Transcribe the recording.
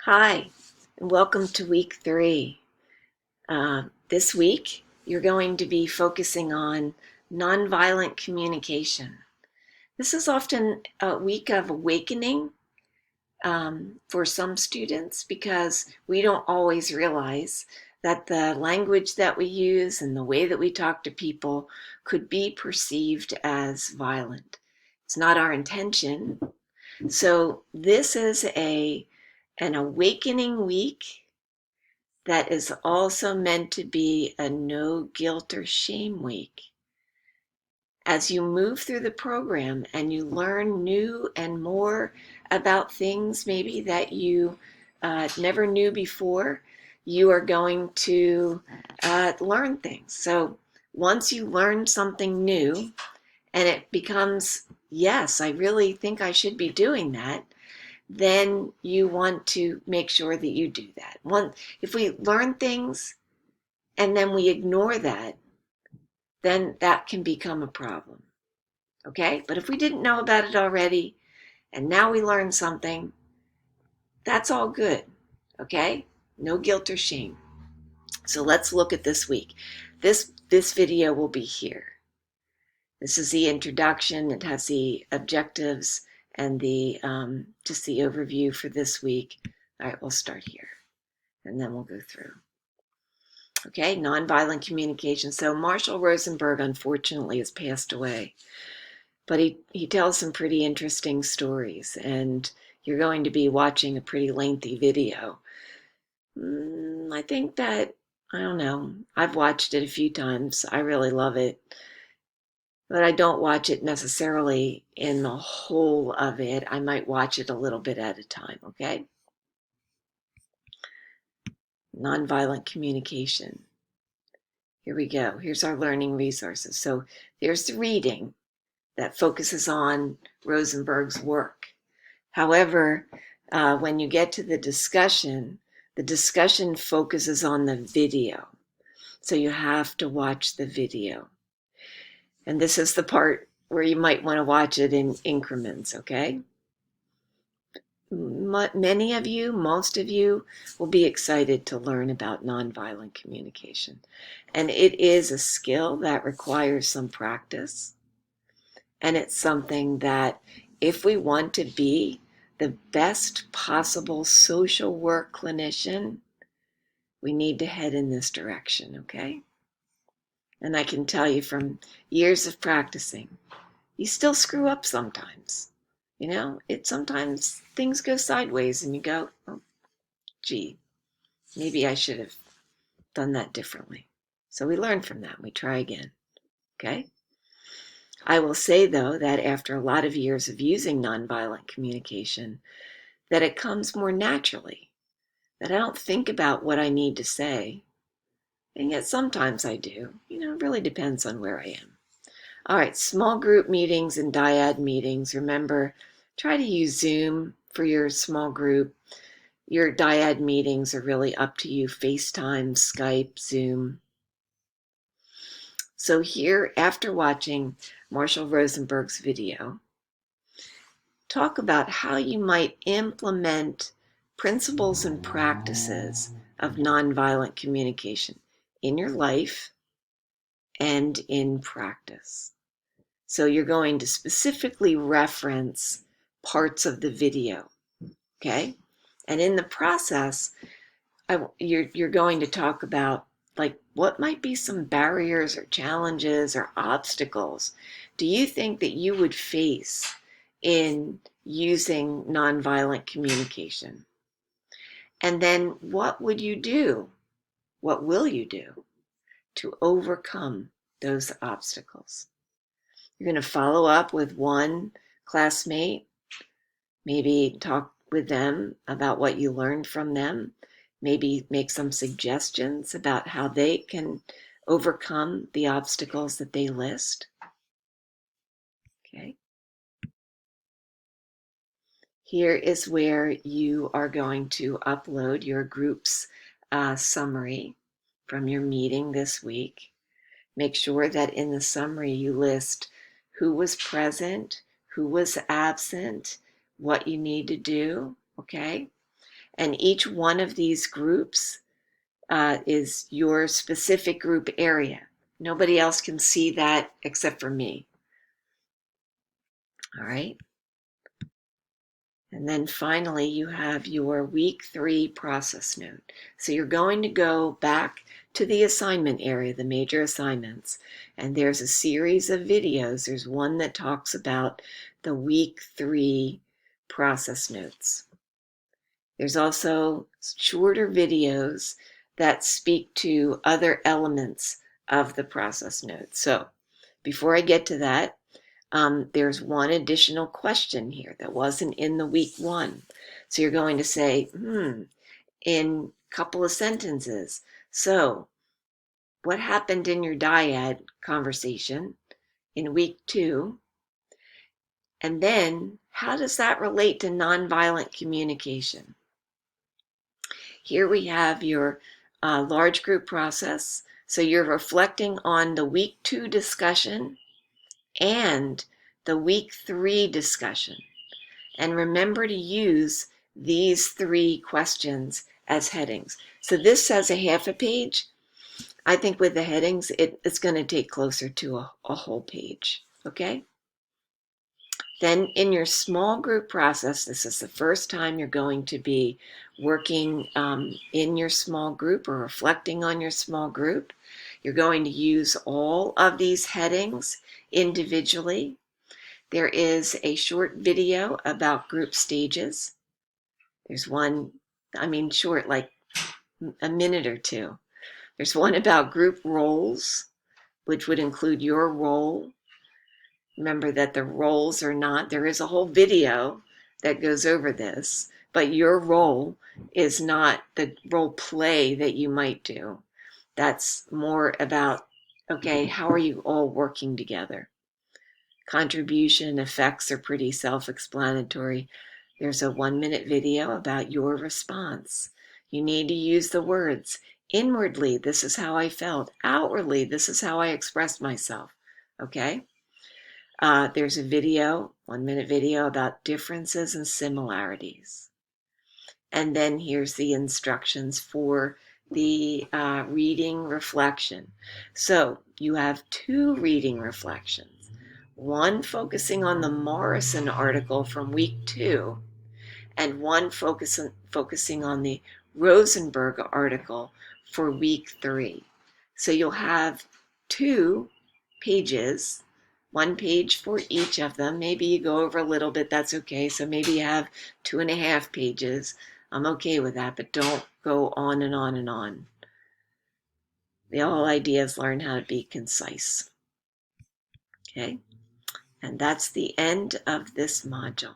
Hi, and welcome to week 3. This week, you're going to be focusing on nonviolent communication. This is often a week of awakening for some students because we don't always realize that the language that we use and the way that we talk to people could be perceived as violent. It's not our intention. So this is an awakening week that is also meant to be a no guilt or shame week. As you move through the program and you learn new and more about things maybe that you never knew before, you are going to learn things. So once you learn something new and it becomes, yes, I really think I should be doing that, then you want to make sure that you do that. If we learn things and then we ignore that, then that can become a problem. Okay? But if we didn't know about it already and now we learned something, that's all good. Okay? No guilt or shame. So let's look at this week. This video will be here. This is the introduction. It has the objectives and the just the overview for this week. All right, we'll start here and then we'll go through. Okay, nonviolent communication. So Marshall Rosenberg, unfortunately, has passed away, but he tells some pretty interesting stories, and you're going to be watching a pretty lengthy video. I think that, I don't know, I've watched it a few times. I really love it, but I don't watch it necessarily in the whole of it. I might watch it a little bit at a time, okay? Nonviolent communication. Here we go. Here's our learning resources. So there's the reading that focuses on Rosenberg's work. However, when you get to the discussion focuses on the video. So you have to watch the video. And this is the part where you might want to watch it in increments, okay? Many of you, most of you, will be excited to learn about nonviolent communication. And it is a skill that requires some practice. And it's something that if we want to be the best possible social work clinician, we need to head in this direction, okay? And I can tell you from years of practicing, you still screw up sometimes. You know, sometimes things go sideways and you go, oh, gee, maybe I should have done that differently. So we learn from that. We try again. Okay? I will say, though, that after a lot of years of using nonviolent communication, that it comes more naturally, that I don't think about what I need to say. And yet sometimes I do. You know, it really depends on where I am. All right, small group meetings and dyad meetings. Remember, try to use Zoom for your small group. Your dyad meetings are really up to you. FaceTime, Skype, Zoom. So here, after watching Marshall Rosenberg's video, talk about how you might implement principles and practices of nonviolent communication in your life and in practice. So you're going to specifically reference parts of the video, okay? And in the process, you're going to talk about like what might be some barriers or challenges or obstacles do you think that you would face in using nonviolent communication? And then what would you do? What will you do to overcome those obstacles? You're going to follow up with one classmate, maybe talk with them about what you learned from them, maybe make some suggestions about how they can overcome the obstacles that they list. Okay. Here is where you are going to upload your group's summary from your meeting this week. Make sure that in the summary you list who was present, who was absent, what you need to do, okay? And each one of these groups is your specific group area. Nobody else can see that except for me. All right. And then finally, you have your week 3 process note. So you're going to go back to the assignment area, the major assignments, and there's a series of videos. There's one that talks about the week 3 process notes. There's also shorter videos that speak to other elements of the process notes. So before I get to that, there's one additional question here that wasn't in the week 1. So you're going to say, in a couple of sentences. So what happened in your dyad conversation in week 2? And then how does that relate to nonviolent communication? Here we have your large group process. So you're reflecting on the week 2 discussion and the week 3 discussion. And remember to use these 3 questions as headings. So this says a half a page. I think with the headings, it's going to take closer to a whole page. Okay? Then in your small group process, this is the first time you're going to be working in your small group or reflecting on your small group. You're going to use all of these headings individually. There is a short video about group stages. There's one, short, like a minute or 2. There's one about group roles, which would include your role. Remember that the roles are not, there is a whole video that goes over this, but your role is not the role play that you might do. That's more about, okay, how are you all working together? Contribution and effects are pretty self-explanatory. There's a 1-minute video about your response. You need to use the words. Inwardly, this is how I felt. Outwardly, this is how I expressed myself. Okay? There's a video, 1-minute video about differences and similarities. And then here's the instructions for the reading reflection. So you have 2 reading reflections. One focusing on the Morrison article from week 2, and one focusing on the Rosenberg article for week 3. So you'll have 2 pages, 1 page for each of them. Maybe you go over a little bit, that's okay. So maybe you have 2.5 pages. I'm okay with that, but don't go on and on and on. The whole idea is learn how to be concise. Okay? And that's the end of this module.